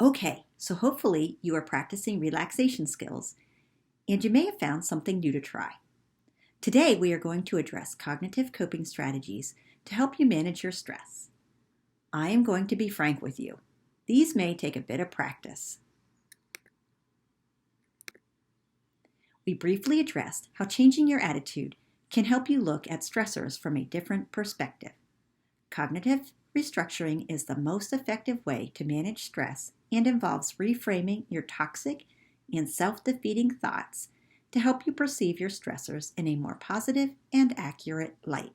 Okay, so hopefully you are practicing relaxation skills and you may have found something new to try. Today we are going to address cognitive coping strategies to help you manage your stress. I am going to be frank with you. These may take a bit of practice. We briefly addressed how changing your attitude can help you look at stressors from a different perspective. Cognitive restructuring is the most effective way to manage stress and involves reframing your toxic and self-defeating thoughts to help you perceive your stressors in a more positive and accurate light.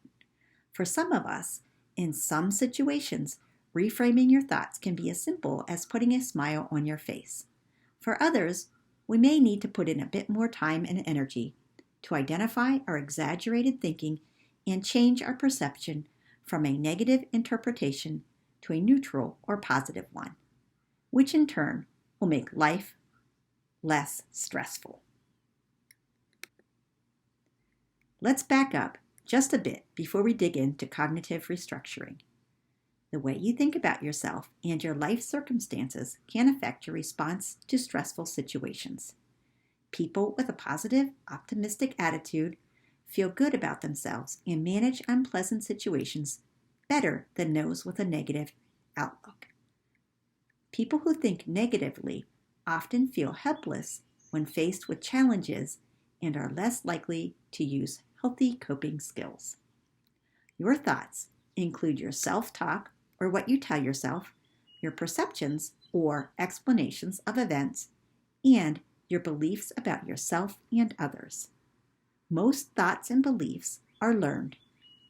For some of us, in some situations, reframing your thoughts can be as simple as putting a smile on your face. For others, we may need to put in a bit more time and energy to identify our exaggerated thinking and change our perception from a negative interpretation to a neutral or positive one, which in turn will make life less stressful. Let's back up just a bit before we dig into cognitive restructuring. The way you think about yourself and your life circumstances can affect your response to stressful situations. People with a positive, optimistic attitude feel good about themselves and manage unpleasant situations better than those with a negative outlook. People who think negatively often feel helpless when faced with challenges and are less likely to use healthy coping skills. Your thoughts include your self-talk or what you tell yourself, your perceptions or explanations of events, and your beliefs about yourself and others. Most thoughts and beliefs are learned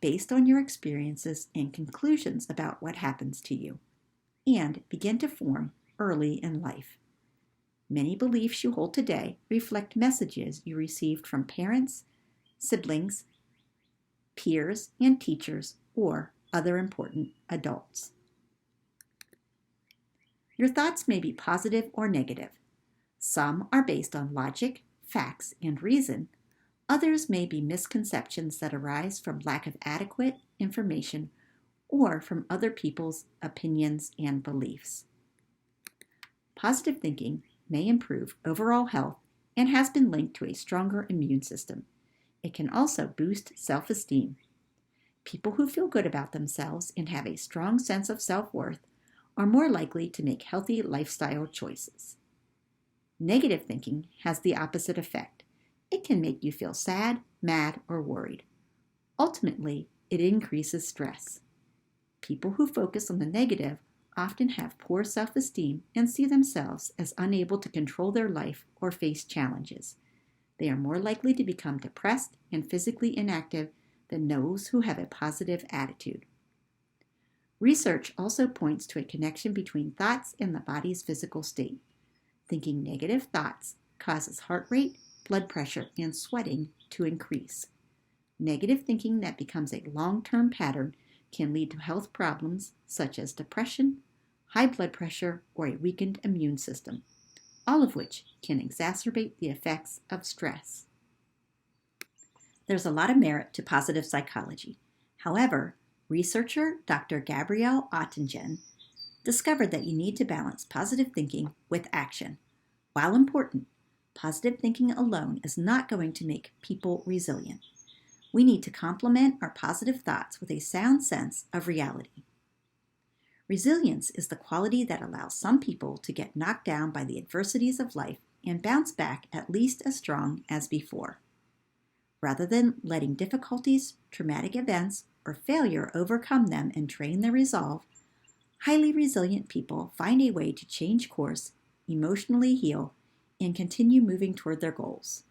based on your experiences and conclusions about what happens to you, and begin to form early in life. Many beliefs you hold today reflect messages you received from parents, siblings, peers, and teachers, or other important adults. Your thoughts may be positive or negative. Some are based on logic, facts, and reason. Others may be misconceptions that arise from lack of adequate information or from other people's opinions and beliefs. Positive thinking may improve overall health and has been linked to a stronger immune system. It can also boost self-esteem. People who feel good about themselves and have a strong sense of self-worth are more likely to make healthy lifestyle choices. Negative thinking has the opposite effect. It can make you feel sad, mad, or worried. Ultimately, it increases stress. People who focus on the negative often have poor self-esteem and see themselves as unable to control their life or face challenges. They are more likely to become depressed and physically inactive than those who have a positive attitude. Research also points to a connection between thoughts and the body's physical state. Thinking negative thoughts causes heart rate, blood pressure, and sweating to increase. Negative thinking that becomes a long-term pattern can lead to health problems such as depression, high blood pressure, or a weakened immune system, all of which can exacerbate the effects of stress. There's a lot of merit to positive psychology. However, researcher Dr. Gabrielle Oettingen discovered that you need to balance positive thinking with action. While important, positive thinking alone is not going to make people resilient. We need to complement our positive thoughts with a sound sense of reality. Resilience is the quality that allows some people to get knocked down by the adversities of life and bounce back at least as strong as before. Rather than letting difficulties, traumatic events, or failure overcome them and drain their resolve, highly resilient people find a way to change course, emotionally heal, and continue moving toward their goals.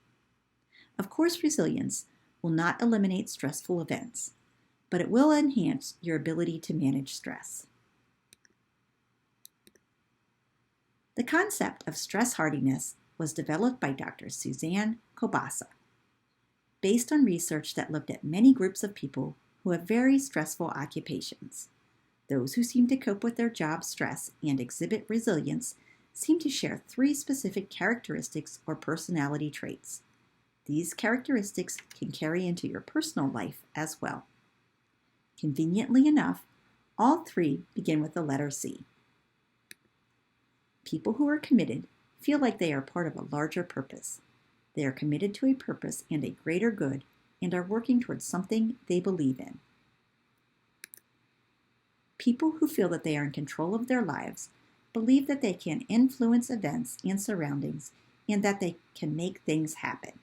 Of course, resilience will not eliminate stressful events, but it will enhance your ability to manage stress. The concept of stress hardiness was developed by Dr. Suzanne Kobasa, based on research that looked at many groups of people who have very stressful occupations. Those who seem to cope with their job stress and exhibit resilience seem to share 3 specific characteristics or personality traits. These characteristics can carry into your personal life as well. Conveniently enough, all 3 begin with the letter C. People who are committed feel like they are part of a larger purpose. They are committed to a purpose and a greater good and are working towards something they believe in. People who feel that they are in control of their lives believe that they can influence events and surroundings and that they can make things happen.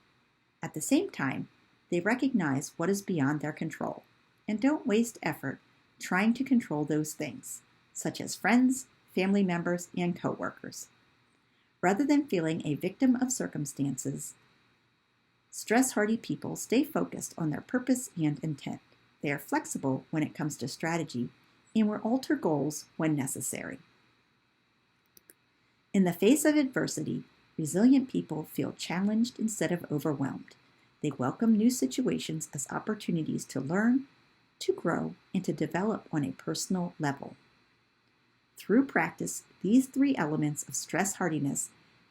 At the same time, they recognize what is beyond their control and don't waste effort trying to control those things, such as friends, family members, and coworkers. Rather than feeling a victim of circumstances, stress-hardy people stay focused on their purpose and intent. They are flexible when it comes to strategy and will alter goals when necessary. In the face of adversity, resilient people feel challenged instead of overwhelmed. They welcome new situations as opportunities to learn, to grow, and to develop on a personal level. Through practice, these three elements of stress hardiness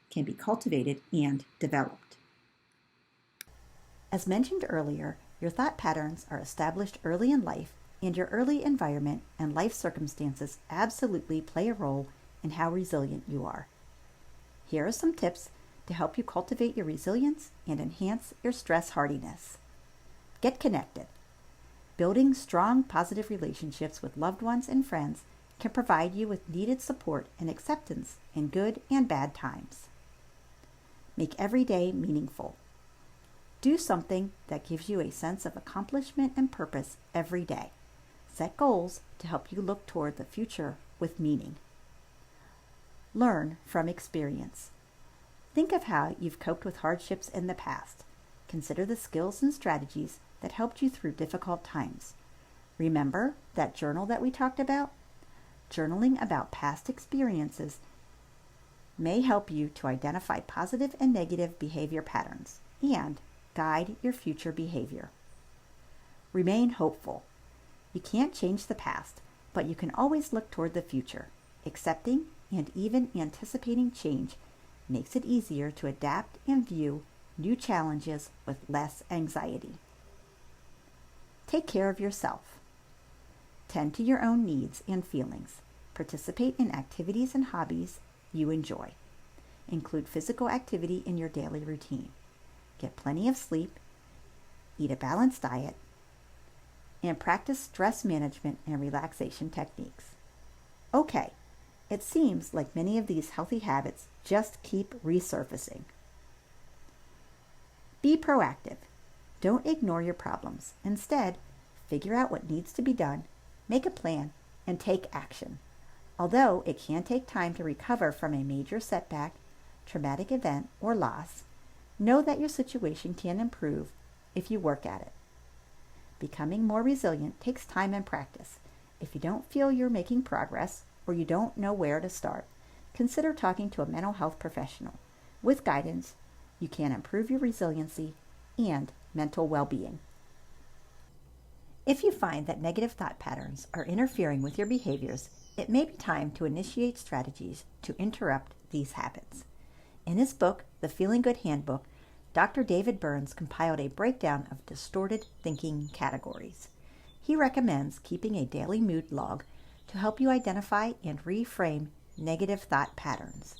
can be cultivated and developed. As mentioned earlier, your thought patterns are established early in life, and your early environment and life circumstances absolutely play a role in how resilient you are. Here are some tips to help you cultivate your resilience and enhance your stress hardiness. Get connected. Building strong, positive relationships with loved ones and friends can provide you with needed support and acceptance in good and bad times. Make every day meaningful. Do something that gives you a sense of accomplishment and purpose every day. Set goals to help you look toward the future with meaning. Learn from experience. Think of how you've coped with hardships in the past. Consider the skills and strategies that helped you through difficult times. Remember that journal that we talked about? Journaling about past experiences may help you to identify positive and negative behavior patterns and guide your future behavior. Remain hopeful. You can't change the past, but you can always look toward the future. Accepting and even anticipating change makes it easier to adapt and view new challenges with less anxiety. Take care of yourself. Tend to your own needs and feelings. Participate in activities and hobbies you enjoy. Include physical activity in your daily routine. Get plenty of sleep. Eat a balanced diet. And practice stress management and relaxation techniques. Okay, it seems like many of these healthy habits just keep resurfacing. Be proactive. Don't ignore your problems. Instead, figure out what needs to be done, make a plan, and take action. Although it can take time to recover from a major setback, traumatic event, or loss, know that your situation can improve if you work at it. Becoming more resilient takes time and practice. If you don't feel you're making progress or you don't know where to start, consider talking to a mental health professional. With guidance, you can improve your resiliency and mental well-being. If you find that negative thought patterns are interfering with your behaviors, it may be time to initiate strategies to interrupt these habits. In his book, The Feeling Good Handbook, Dr. David Burns compiled a breakdown of distorted thinking categories. He recommends keeping a daily mood log to help you identify and reframe negative thought patterns.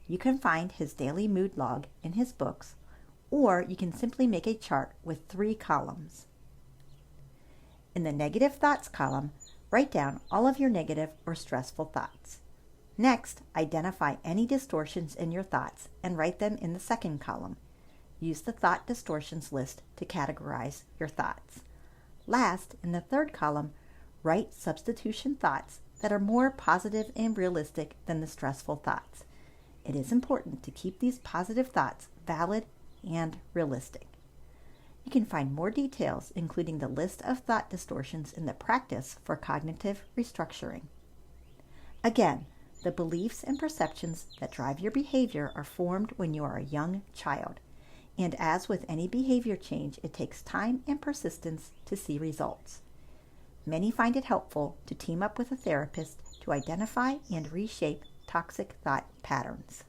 You can find his daily mood log in his books, or you can simply make a chart with 3 columns. In the negative thoughts column, write down all of your negative or stressful thoughts. Next, identify any distortions in your thoughts and write them in the second column. Use the thought distortions list to categorize your thoughts. Last, in the third column, write substitution thoughts that are more positive and realistic than the stressful thoughts. It is important to keep these positive thoughts valid and realistic. You can find more details, including the list of thought distortions in the practice for cognitive restructuring. Again, the beliefs and perceptions that drive your behavior are formed when you are a young child. And as with any behavior change, it takes time and persistence to see results. Many find it helpful to team up with a therapist to identify and reshape toxic thought patterns.